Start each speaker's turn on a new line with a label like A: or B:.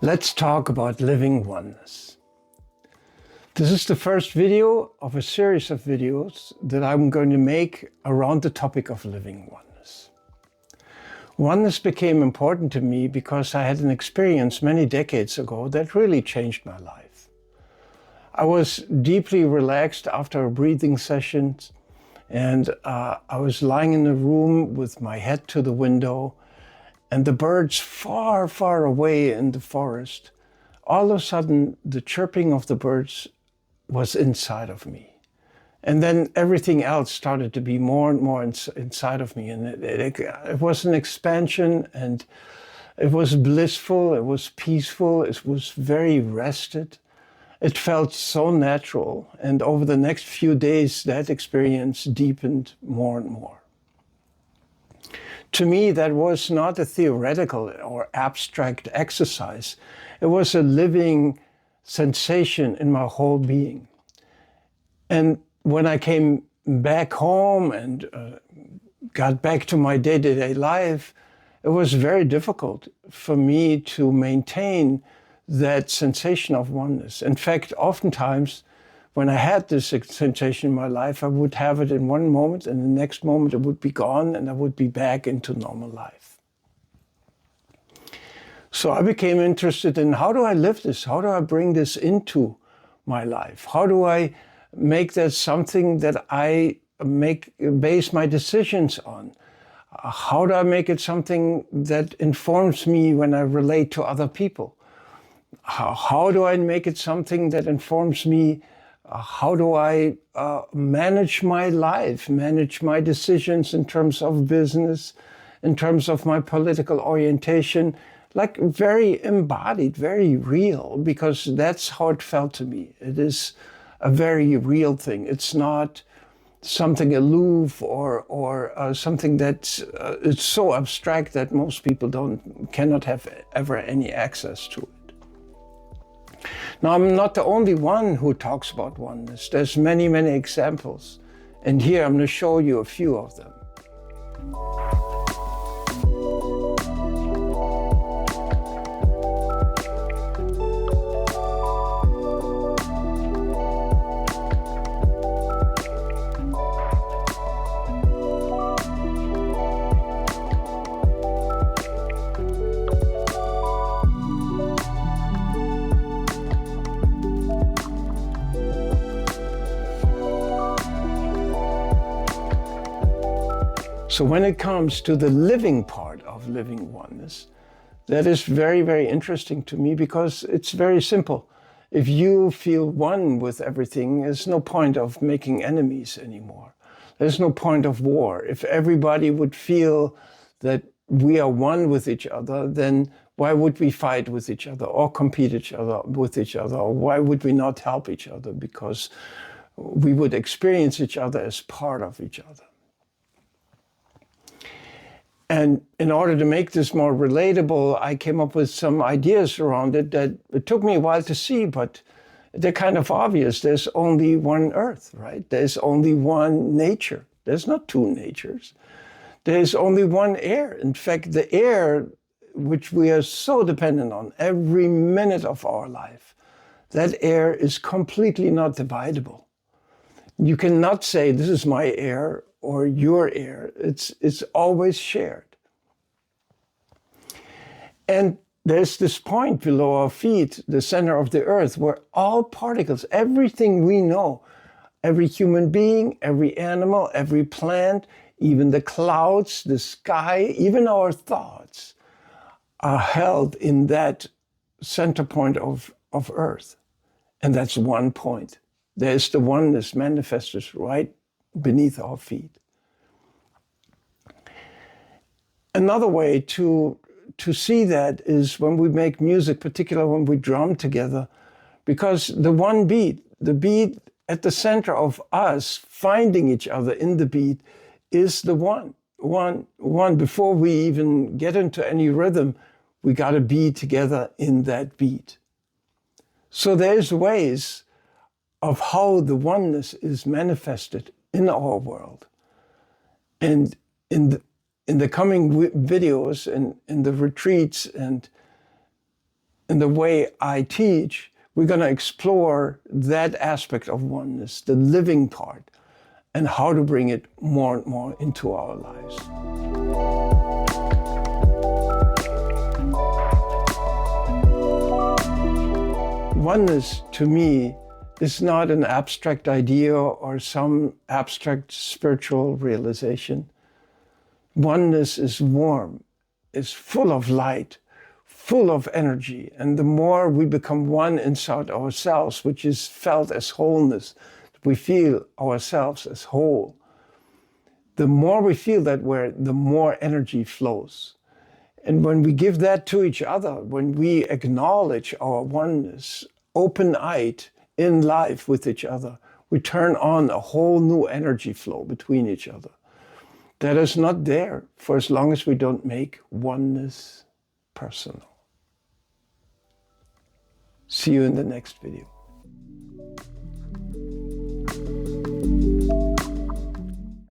A: Let's talk about living oneness. This is the first video of a series of videos that I'm going to make around the topic of living oneness. Oneness became important to me because I had an experience many decades ago that really changed my life. I was deeply relaxed after a breathing session, and I was lying in a room with my head to the window, and the birds far, far away in the forest. All of a sudden, the chirping of the birds was inside of me. And then everything else started to be more and more inside of me. And it was an expansion, and it was blissful, it was peaceful, it was very rested. It felt so natural. And over the next few days, that experience deepened more and more. To me, that was not a theoretical or abstract exercise. It was a living sensation in my whole being. And when I came back home and got back to my day-to-day life, it was very difficult for me to maintain that sensation of oneness. In fact, oftentimes, when I had this sensation in my life, I would have it in one moment, and the next moment it would be gone, and I would be back into normal life. So I became interested in, how do I live this? How do I bring this into my life? How do I make that something that I base my decisions on? How do I make it something that informs me when I relate to other people? How do I make it something that informs me? How do I manage my life, manage my decisions in terms of business, in terms of my political orientation, like very embodied, very real, because that's how it felt to me. It is a very real thing. It's not something aloof or something that's it's so abstract that most people cannot have ever any access to it. Now, I'm not the only one who talks about oneness. There's many, many examples. And here I'm going to show you a few of them. So when it comes to the living part of living oneness, that is very, very interesting to me because it's very simple. If you feel one with everything, there's no point of making enemies anymore. There's no point of war. If everybody would feel that we are one with each other, then why would we fight with each other or compete with each other? Or why would we not help each other? Because we would experience each other as part of each other. And in order to make this more relatable, I came up with some ideas around it that it took me a while to see, but they're kind of obvious. There's only one earth, right? There's only one nature. There's not two natures. There's only one air. In fact, the air, which we are so dependent on every minute of our life, that air is completely not dividable. You cannot say, this is my air or your air. It's always shared. And there's this point below our feet, the center of the earth, where all particles, everything we know, every human being, every animal, every plant, even the clouds, the sky, even our thoughts are held in that center point of earth. And that's one point. There's the oneness manifested right beneath our feet. Another way to see that is when we make music, particularly when we drum together, because the one beat, the beat at the center of us finding each other in the beat is the one. Before we even get into any rhythm, we got to be together in that beat. So there's ways of how the oneness is manifested in our world. And in the coming videos and in the retreats and in the way I teach, we're going to explore that aspect of oneness, the living part, and how to bring it more and more into our lives. Oneness, to me, is not an abstract idea or some abstract spiritual realization. Oneness is warm, is full of light, full of energy. And the more we become one inside ourselves, which is felt as wholeness, we feel ourselves as whole. The more we feel that way, the more energy flows. And when we give that to each other, when we acknowledge our oneness, open-eyed in life with each other, we turn on a whole new energy flow between each other. That is not there for as long as we don't make oneness personal. See you in the next video.